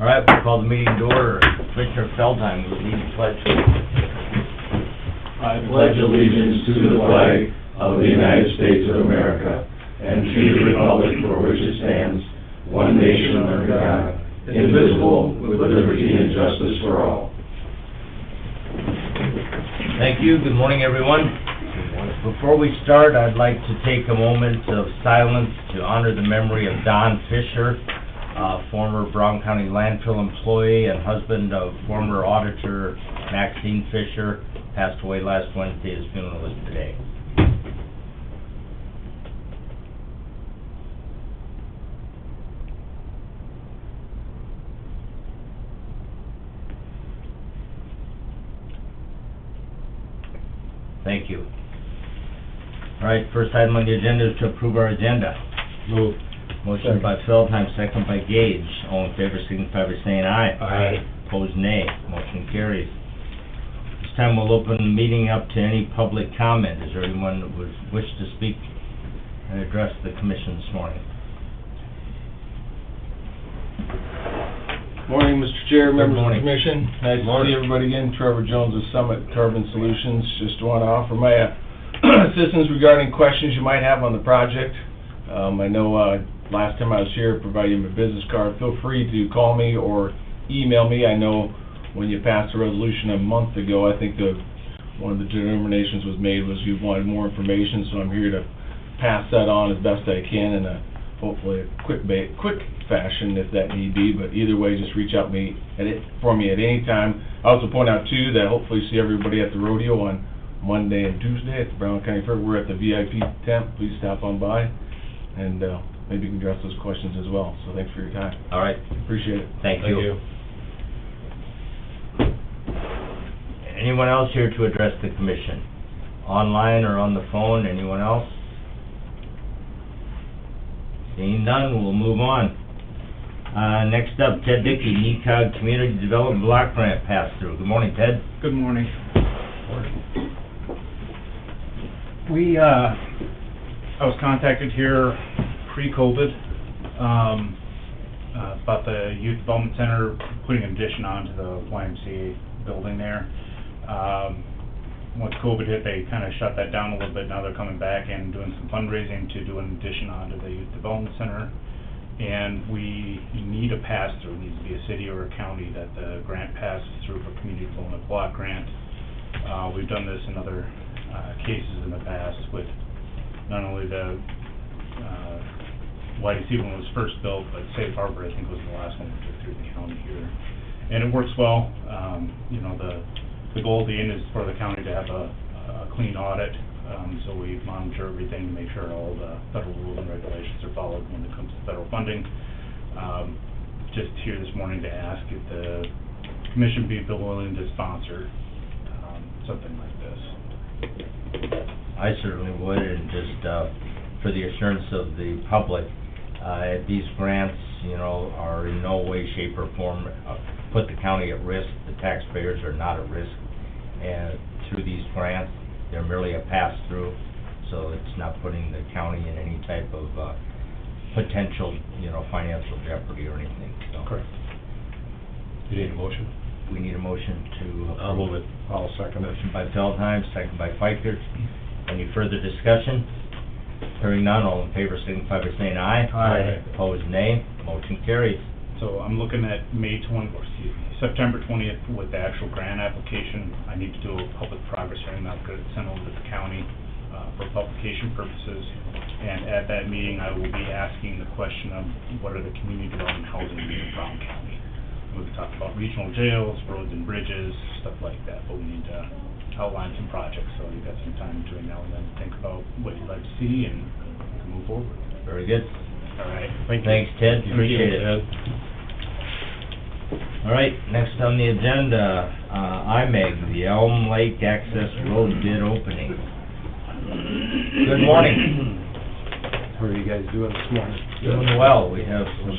All right, we'll call the meeting to order. Commissioner Feldheim, will lead the pledge. I pledge allegiance to the flag of the United States of America and to the republic for which it stands, one nation under God, indivisible, with liberty and justice for all. Thank you. Good morning, everyone. Before we start, I'd like to take a moment of silence to honor the memory of Don Fisher, former Brown County landfill employee and husband of former auditor Maxine Fisher. Passed away last Wednesday. His funeral was today. Thank you. All right, first item on the agenda is to approve our agenda. Move. Motion by Feldheim, second by Gage. All in favor, signify by saying aye. Aye. Opposed, nay. Motion carries. This time we'll open the meeting up to any public comment. Is there anyone that would wish to speak and address the commission this morning? Morning, Mr. Chair, members of the morning. commission. Nice to see everybody again. Trevor Jones of Summit Carbon Solutions. Just want to offer my assistance regarding questions you might have on the project. I know last time I was here, I provided you my business card. Feel free to call me or email me. I know when you passed a resolution a month ago, I think one of the determinations was made was you wanted more information, so I'm here to pass that on as best I can in a hopefully a quick fashion if that need be. But either way, just reach out for me at any time. I also point out too that hopefully see everybody at the rodeo on Monday and Tuesday at the Brown County Fair. We're at the VIP tent. Please stop on by, and maybe you can address those questions as well. So thanks for your time. All right. Appreciate it. Thank you. Anyone else here to address the commission? Online or on the phone? Anyone else? Seeing none, we'll move on. Next up, Ted Dickey, NECOG Community Development Block Grant pass-through. Good morning, Ted. Good morning. I was contacted here pre-COVID about the Youth Development Center putting an addition onto the YMCA building there. Once COVID hit, they kind of shut that down a little bit. Now they're coming back and doing some fundraising to do an addition onto the Youth Development Center. And we need a pass-through. It needs to be a city or a county that the grant passes through for Community Development Block Grant. We've done this in other cases in the past with not only the YDC when it was first built, but Safe Harbor I think was the last one we took through the county here. And it works well. You know, the goal at the end is for the county to have a clean audit, so we monitor everything to make sure all the federal rules and regulations are followed when it comes to federal funding. Just here this morning to ask if the commission be willing to sponsor something like this. I certainly would, and just for the assurance of the public, these grants, you know, are in no way, shape, or form put the county at risk. The taxpayers are not at risk, and through these grants, they're merely a pass-through, so it's not putting the county in any type of potential, you know, financial jeopardy or anything. So. Correct. You need a motion? We need a motion to approve. I'll move it. I'll second it. Motion by Feldheim, second by Fikert. Any further discussion? Hearing none, all in favor signify by saying aye. Aye. Opposed, nay. Motion carries. So I'm looking at September 20th with the actual grant application. I need to do a public progress hearing. I'll get it sent over to the county for publication purposes. And at that meeting, I will be asking the question of what are the community development housing needs in Brown County. We've talked about regional jails, roads and bridges, stuff like that, but we need to outline some projects, so you've got some time between now and then to think about what you'd like to see and move forward. Very good. All right. Thanks, Ted. Appreciate it. All right, next on the agenda, IMEG, the Elm Lake Access Road bid opening. Good morning. How are you guys doing this morning? Doing well. We have some...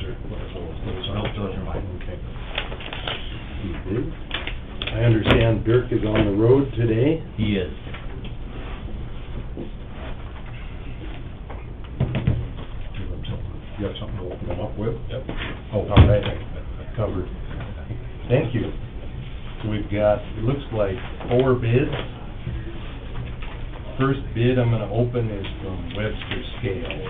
Nope, those are mine. Okay. I understand Dirk is on the road today. He is. You got something to open them up with? Yep. Oh, all right. covered. Thank you. So we've got, it looks like 4 bids. First bid I'm gonna open is from Webster Scale.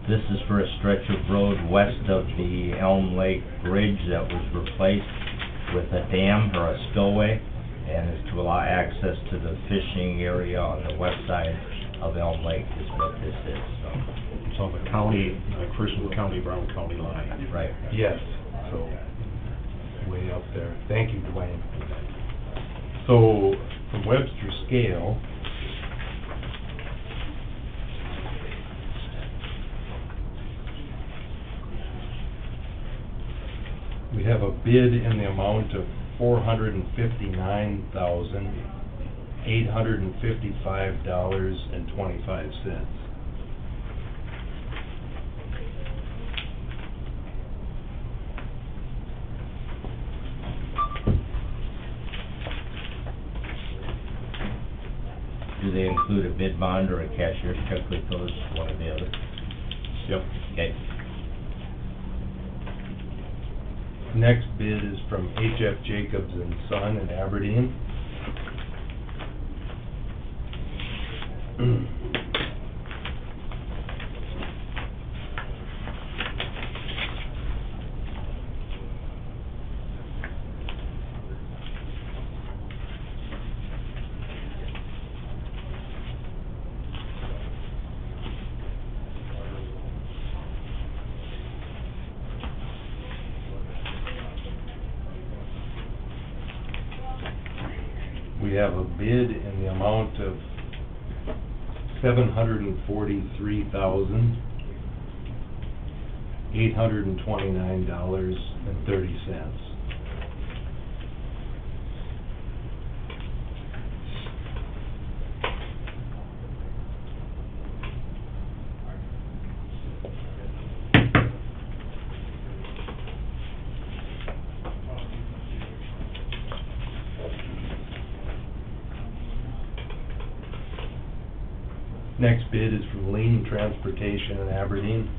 This is for a stretch of road west of the Elm Lake Bridge that was replaced with a dam or a spillway, and is to allow access to the fishing area on the west side of Elm Lake is what this is, so. It's on the county, Christmas County, Brown County line. Right. Yes, so, way up there. Thank you, Dwayne. So, from Webster Scale, we have a bid in the amount of $459,855.25. Do they include a bid bond or a cashier's check with those, one or the other? Yep. Okay. Next bid is from H.F. Jacobs and Son in Aberdeen. We have a bid in the amount of $743,829.30. Next bid is from Lean Transportation in Aberdeen.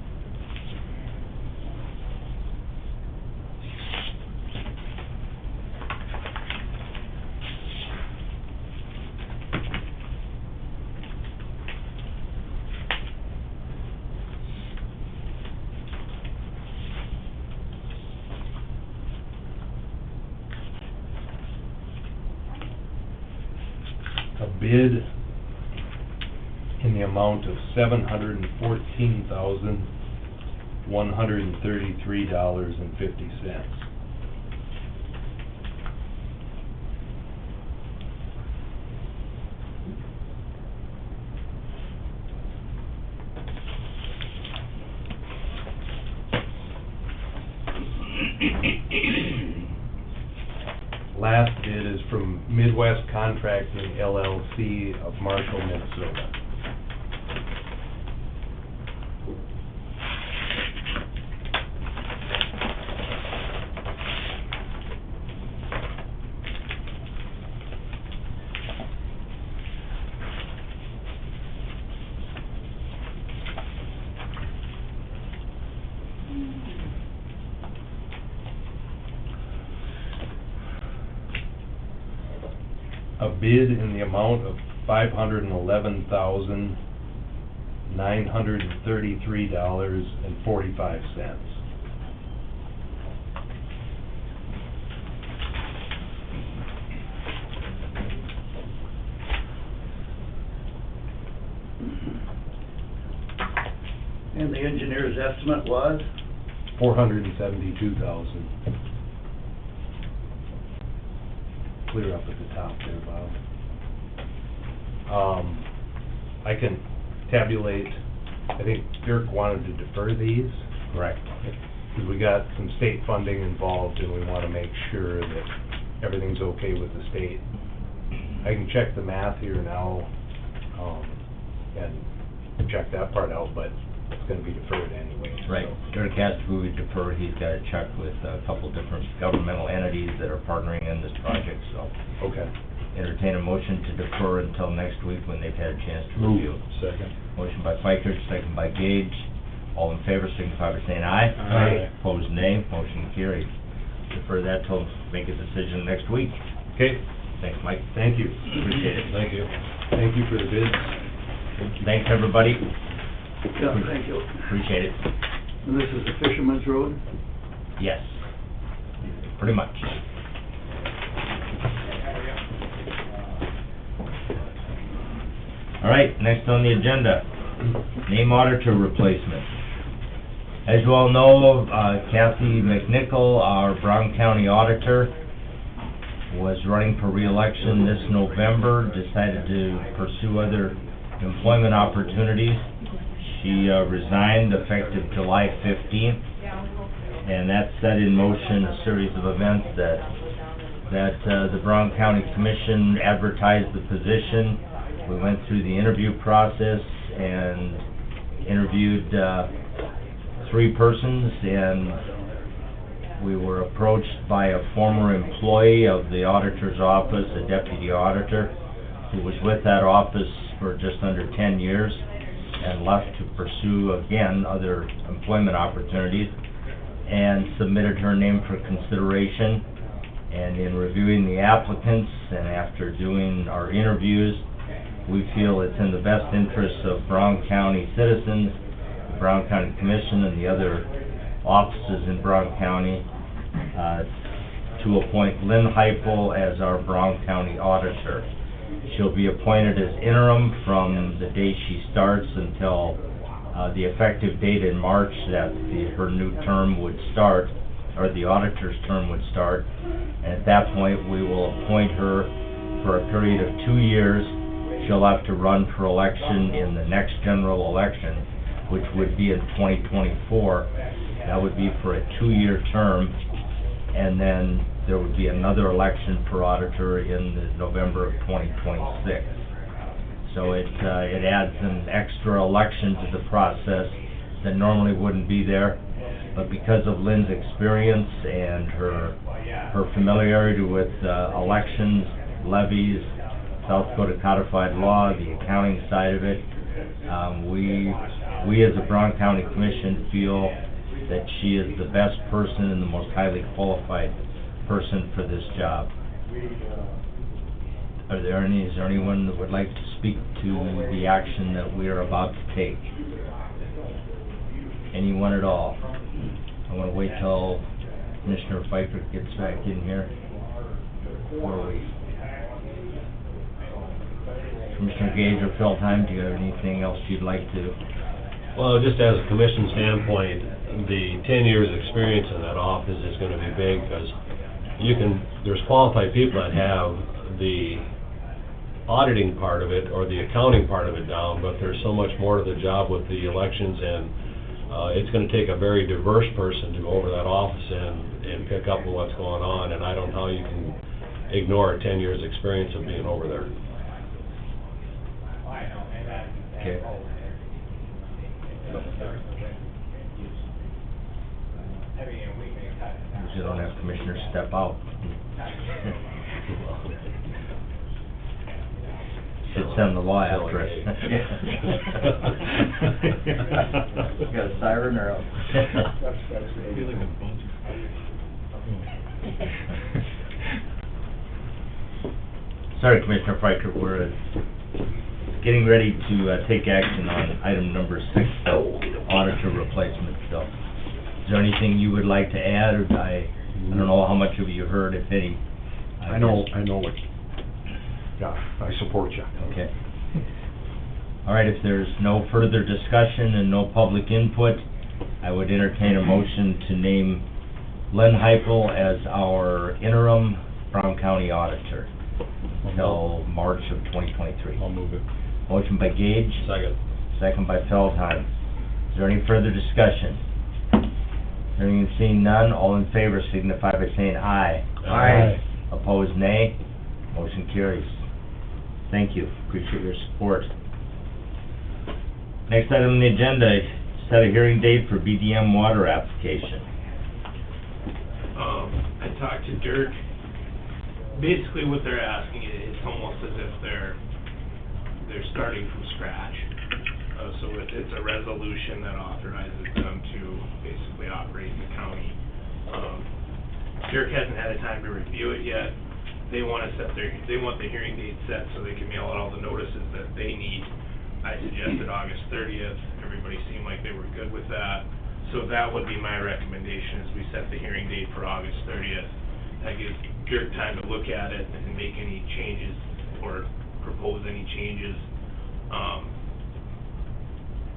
A bid in the amount of $714,133.50. Last bid is from Midwest Contracting LLC of Marshall, Minnesota. A bid in the amount of $511,933.45. And the engineer's estimate was? $472,000. Clear up at the top there, Bob. I can tabulate, I think Dirk wanted to defer these. Correct. Because we got some state funding involved and we want to make sure that everything's okay with the state. I can check the math here now, and check that part out, but gonna be deferred anyway. Right, Dirk has to be deferred, he's got to check with a couple different governmental entities that are partnering in this project, so Okay. entertain a motion to defer until next week when they've had a chance to review. Second. Motion by Fikert, second by Gage. All in favor, signify by saying aye. Aye. Opposed, nay. Motion carried. Defer that till make a decision next week. Okay, Thanks, Mike. thank you. Appreciate it. Thank you. Thank you for the bids. Thanks, everybody. Yeah, thank you. Appreciate it. And this is the Fisherman's Road? Yes. Pretty much. All right, next on the agenda, name auditor replacement. As you all know, Kathy McNichol, our Brown County auditor, was running for re-election this November, decided to pursue other employment opportunities. She resigned effective July 15th, and that set in motion a series of events that the Brown County Commission advertised the position. We went through the interview process and interviewed 3 persons, and we were approached by a former employee of the auditor's office, a deputy auditor, who was with that office for just under 10 years and left to pursue, again, other employment opportunities, and submitted her name for consideration. And in reviewing the applicants and after doing our interviews, we feel it's in the best interests of Brown County citizens, the Brown County Commission, and the other offices in Brown County to appoint Lynn Heupel as our Brown County auditor. She'll be appointed as interim from the day she starts until the effective date in March that her new term would start, or the auditor's term would start. And at that point, we will appoint her for a period of 2 years. She'll have to run for election in the next general election, which would be in 2024. That would be for a 2-year term, and then there would be another election for auditor in the November of 2026. So it adds an extra election to the process that normally wouldn't be there. But because of Lynn's experience and her familiarity with elections, levies, South Dakota codified law, the accounting side of it, we as a Brown County Commission feel that she is the best person and the most highly qualified person for this job. Is there anyone that would like to speak to the action that we are about to take? Anyone at all? I want to wait till Commissioner Pfeiffer gets back in here. Where are we? Commissioner Gage or Feldheim, do you have anything else you'd like to? Well, just as a commission standpoint, the 10 years experience in that office is gonna be big, because there's qualified people that have the auditing part of it, or the accounting part of it down, but there's so much more to the job with the elections, and it's gonna take a very diverse person to go over that office and pick up on what's going on, and I don't know how you can ignore a 10 years experience of being over there. Okay. You don't have commissioners step out. Should send the law after us. Got a siren or a... Sorry, Commissioner Pfeiffer, we're getting ready to take action on item number 6, auditor replacement. So, is there anything you would like to add, or I don't know how much of you heard, if any. I know what, yeah, I support you. Okay. All right, if there's no further discussion and no public input, I would entertain a motion to name Lynn Heupel as our interim Brown County auditor until March of 2023. I'll move it. Motion by Gage. Second. Second by Feldheim. Is there any further discussion? Hearing and seeing none, all in favor signify by saying aye. Aye. Opposed, nay. Motion carries. Thank you. Appreciate your support. Next item on the agenda, set a hearing date for BDM water application. I talked to Dirk. Basically what they're asking, it's almost as if they're starting from scratch. So it's a resolution that authorizes them to basically operate in the county. Dirk hasn't had a time to review it yet. They want the hearing date set so they can mail out all the notices that they need. I suggested August 30th. Everybody seemed like they were good with that. So that would be my recommendation, is we set the hearing date for August 30th. That gives Dirk time to look at it and make any changes or propose any changes.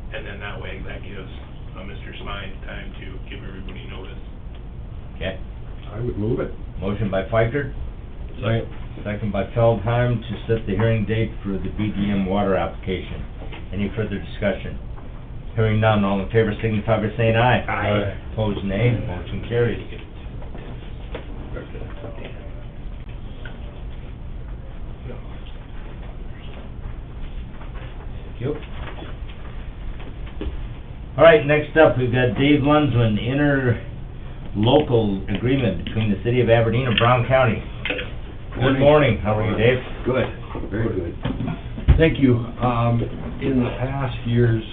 And then that way, that gives Mr. Smythe time to give everybody notice. Okay. I would move it. Motion by Fikert, Second. second by Feldheim to set the hearing date for the BDM water application. Any further discussion? Hearing none, all in favor signify by saying aye. Aye. Opposed, nay. Motion carries. Thank you. All right, next up, we've got Dave Lunsman, interlocal agreement between the city of Aberdeen and Brown County. Good morning, how are you, Dave? Good, very good. Thank you. In the past years,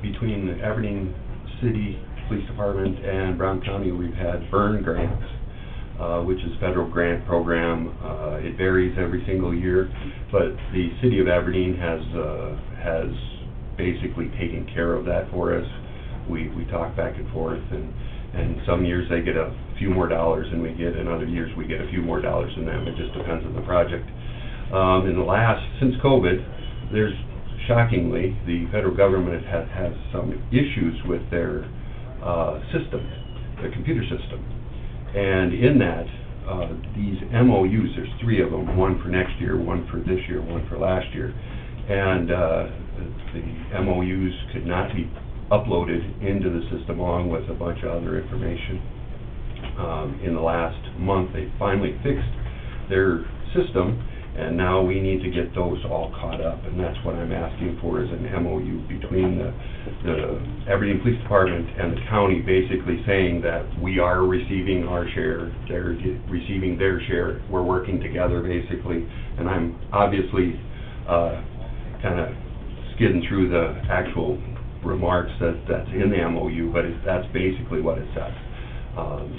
between the Aberdeen City Police Department and Brown County, we've had burn grants, which is a federal grant program. It varies every single year, but the city of Aberdeen has basically taken care of that for us. We talk back and forth, and some years they get a few more dollars than we get, and other years we get a few more dollars than them. It just depends on the project. Since COVID, there's shockingly, the federal government has some issues with their system, their computer system. And in that, these MOUs, there's 3 of them, one for next year, one for this year, one for last year. And the MOUs could not be uploaded into the system along with a bunch of other information. In the last month, they finally fixed their system, and now we need to get those all caught up, and that's what I'm asking for, is an MOU between the Aberdeen Police Department and the county, basically saying that we are receiving our share, they're receiving their share, we're working together basically, and I'm obviously kind of skidding through the actual remarks that's in the MOU, but that's basically what it says.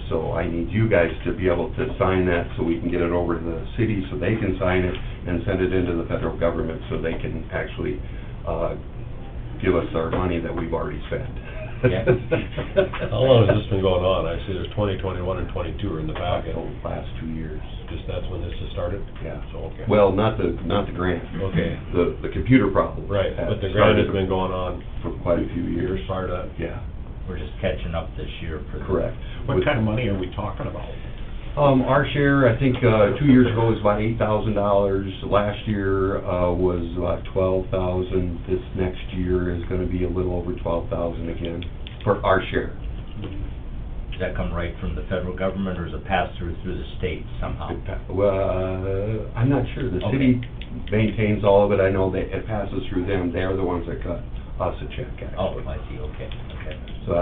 So I need you guys to be able to sign that so we can get it over to the city so they can sign it and send it into the federal government so they can actually give us our money that we've already spent. Yeah. How long has this been going on? I see there's 20, 21, and 22 are in the packet. The last 2 years. Just that's when this has started? Yeah. So, okay. Well, not the grant. Okay. The computer problem. Right, but the grant has been going on for quite a few years. prior to that? Yeah, We're just catching up this year for the... correct. What kind of money are we talking about? Our share, I think, 2 years ago was about $8,000. Last year, was about $12,000. This next year is gonna be a little over $12,000 again, for our share. Does that come right from the federal government, or is it passed through the state somehow? Well, I'm not sure. The city maintains all of it. I know that it passes through them. They're the ones that cut us a check, actually. Oh, I see, okay. So,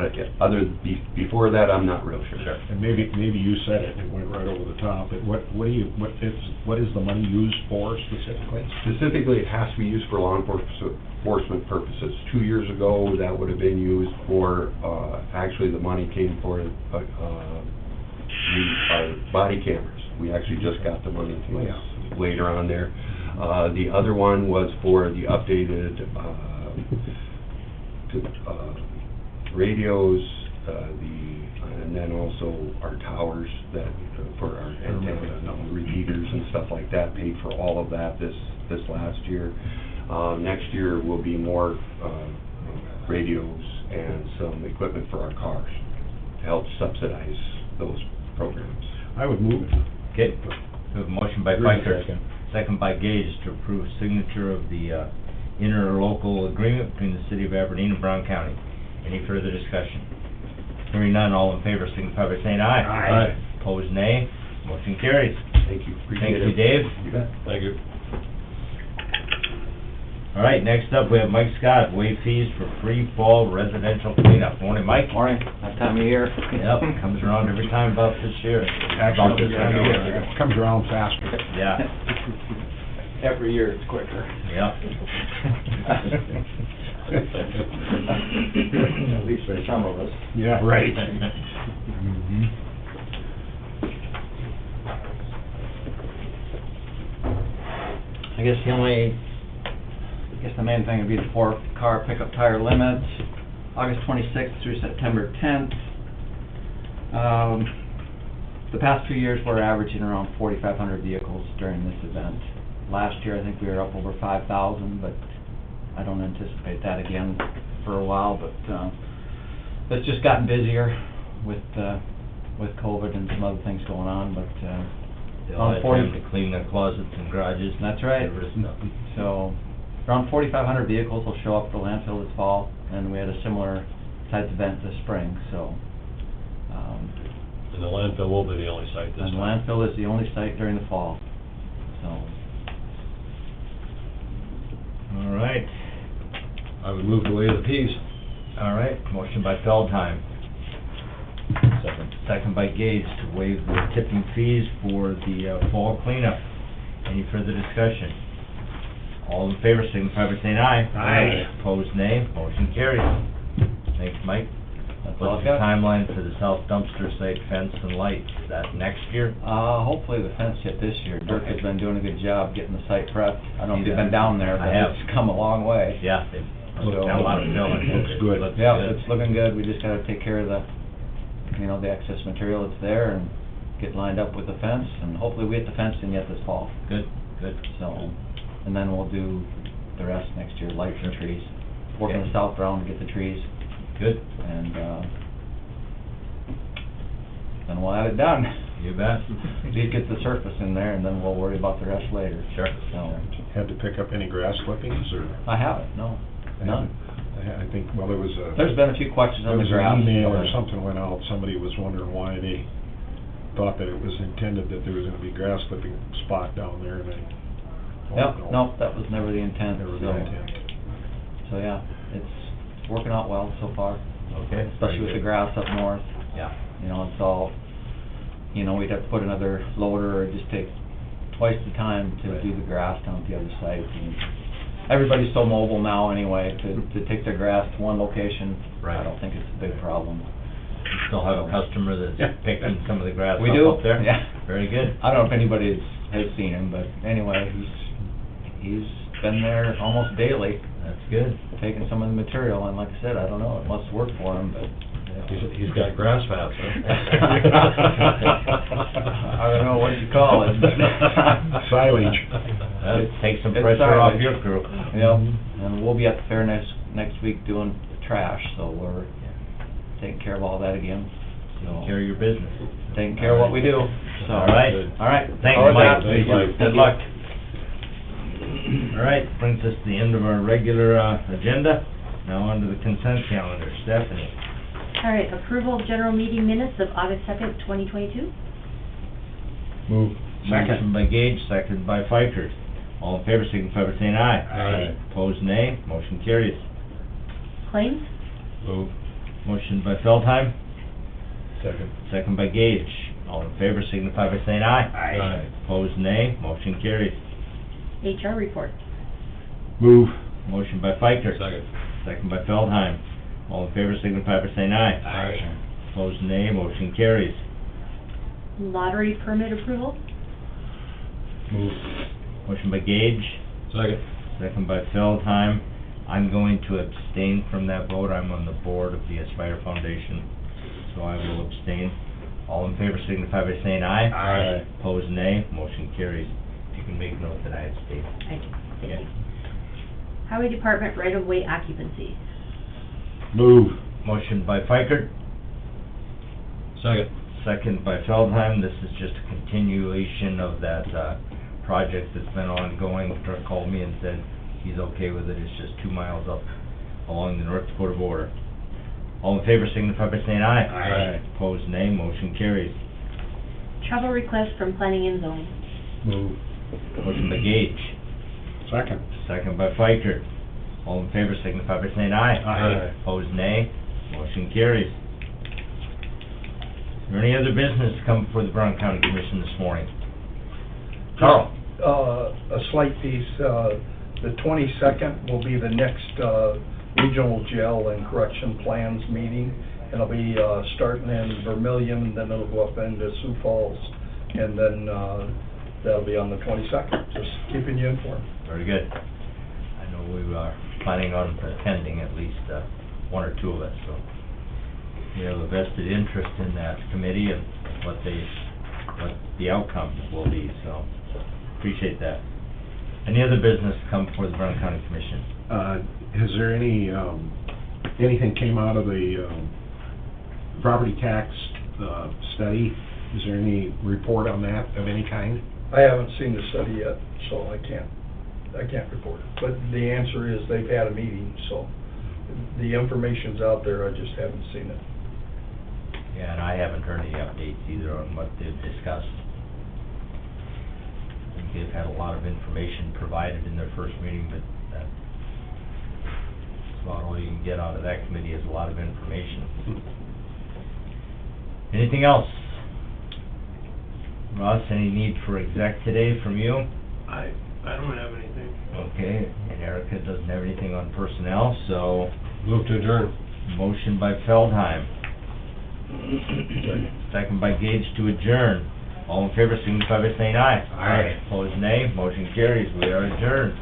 before that, I'm not real sure. Sure. And maybe you said it, it went right over the top, but what is the money used for specifically? Specifically, it has to be used for law enforcement purposes. 2 years ago, that would have been used for, actually, the money came for our body cameras. We actually just got the money later on there. The other one was for the updated radios, and then also our towers that for our antenna repeaters and stuff like that, paid for all of that this last year. Next year will be more radios and some equipment for our cars to help subsidize those programs. I would move it. Okay, we have a motion by Piker, second by Gage to approve signature of the interlocal agreement between the city of Aberdeen and Brown County. Any further discussion? Hearing none, all in favor signify by saying aye. Aye. Opposed, nay. Motion carries. Thank you. Appreciate it. Thank you, Dave. You bet. Thank you. All right, next up, we have Mike Scott, waive fees for free fall residential cleanup. Morning, Mike. Morning, that time of year. Yep, comes around every time about this year. About this time of year. Comes around faster. Yeah, Every year it's quicker. yeah. At least for some of us. Yeah, right. I guess the main thing would be the 4-car pickup tire limits, August 26th through September 10th. The past 2 years, we're averaging around 4,500 vehicles during this event. Last year, I think we were up over 5,000, but I don't anticipate that again for a while, but it's just gotten busier with COVID and some other things going on, but They all had time to clean their closets and garages. That's right. Get rid of stuff. So, around 4,500 vehicles will show up at the landfill this fall, and we had a similar type event this spring, so. And the landfill will be the only site this And the time. landfill is the only site during the fall, so. All right, I would move to waive the fees. all right, motion by Feldheim. Second. Second by Gage to waive the tipping fees for the fall cleanup. Any further discussion? All in favor, signify by saying aye. Aye. Opposed, nay. Motion carries. Thanks, Mike. That's all What's I've the got. timeline for the south dumpster site fence and lights? Is that next year? Hopefully the fence hit this year. Dirk has been doing a good job getting the site prepped. I don't know if you've Yeah. been down there, I but have. it's come a long way. Yeah, they've So- done a lot of filling. Looks good. Looks Yeah, good. it's looking good. We just gotta take care of the excess material that's there and get lined up with the fence, and hopefully we get the fence in yet this fall. Good, good. So, and then we'll do the rest next year, lights and trees. Working Okay. the south ground to get the trees, Good, and, then we'll have it done. you bet. At least get the surface in there, and then we'll worry about the rest later. Sure. So, Had to pick up any grass clippings, or? I haven't, no, none. I think, well, there was a... There's been a few questions on the grass. There was an email or but- something went out, somebody was wondering why they thought that it was intended that there was gonna be grass clipping spot down there, and they... Yep, nope, that was never the intent, Never the so, intent. so yeah, it's working out well so far, Okay. especially with the grass up north. Yeah. You know, it's all, we'd have to put another loader, or just take twice the time to do the grass down at the other site. And everybody's so mobile now anyway, to take their grass to one location, Right. I don't think it's a big problem. You still have a customer that's Yeah. picking some of the grass We do, up there? yeah. Very good. I don't know if anybody has seen him, but anyway, he's been there almost daily, That's good. taking some of the material, and like I said, I don't know, it must work for him, but He's got grass fats, huh? I don't know what you call it, but Silage. That'll take some it's pressure off silage. your crew. Yep, and we'll be at the fair next week doing trash, so we're taking care of all that again. So, Take care of your business. taking care of what we do, so. All right. All right. Thanks, All Mike. right. Thank you. Good luck. All right, brings us to the end of our regular agenda. Now on to the consent calendar. Stephanie? All right, approval of general meeting minutes of August 2nd, 2022. Move. Motion by Gage, seconded by Fikert. All in favor, signify by saying aye. Aye. Opposed, nay. Motion carries. Claims? Move. Motion by Feldheim, Second. second by Gage. All in favor, signify by saying aye. Aye. Opposed, nay. Motion carries. HR report. Move. Motion by Fikert. Second. Second by Feldheim. All in favor, signify by saying aye. Aye. Opposed, nay. Motion carries. Lottery permit approval. Move. Motion by Gage, Second. second by Feldheim. I'm going to abstain from that vote. I'm on the board of the Aspire Foundation, so I will abstain. All in favor, signify by saying aye. Aye. Opposed, nay. Motion carries. You can make note that I abstain. Thank you. Highway Department right-of-way occupancy. Move. Motion by Fikert, Second. second by Feldheim. This is just a continuation of that project that's been ongoing. Dirk called me and said he's okay with it. It's just 2 miles up along the North Dakota border. All in favor, signify by saying aye. Aye. Opposed, nay. Motion carries. Travel request from planning and zoning. Move. Motion by Gage, Second. Second by Fiker. All in favor signify by saying aye. Aye. Opposed, nay. Motion carries. Is there any other business to come before the Brown County Commission this morning? Carl? A slight piece, the 22nd will be the next regional jail and correction plans meeting. It'll be starting in Vermillion, then it'll go up into Sioux Falls, and then that'll be on the 22nd. Just keeping you informed. Very good. I know we are planning on attending, at least one or two of us, so we have a vested interest in that committee and what the outcome will be, so appreciate that. Any other business come before the Brown County Commission? Has there anything came out of the property tax study? Is there any report on that of any kind? I haven't seen the study yet, so I can't report it. But the answer is they've had a meeting, so the information's out there, I just haven't seen it. Yeah, and I haven't heard any updates either on what they've discussed. I think they've had a lot of information provided in their first meeting, but that's about all you can get out of that committee is a lot of information. Anything else? Russ, any need for exec today from you? I don't have anything. Okay, and Erica doesn't have anything on personnel, so Move to adjourn. motion by Feldheim. Second by Gage to adjourn. All in favor signify by saying aye. Aye. Opposed, nay. Motion carries. We are adjourned.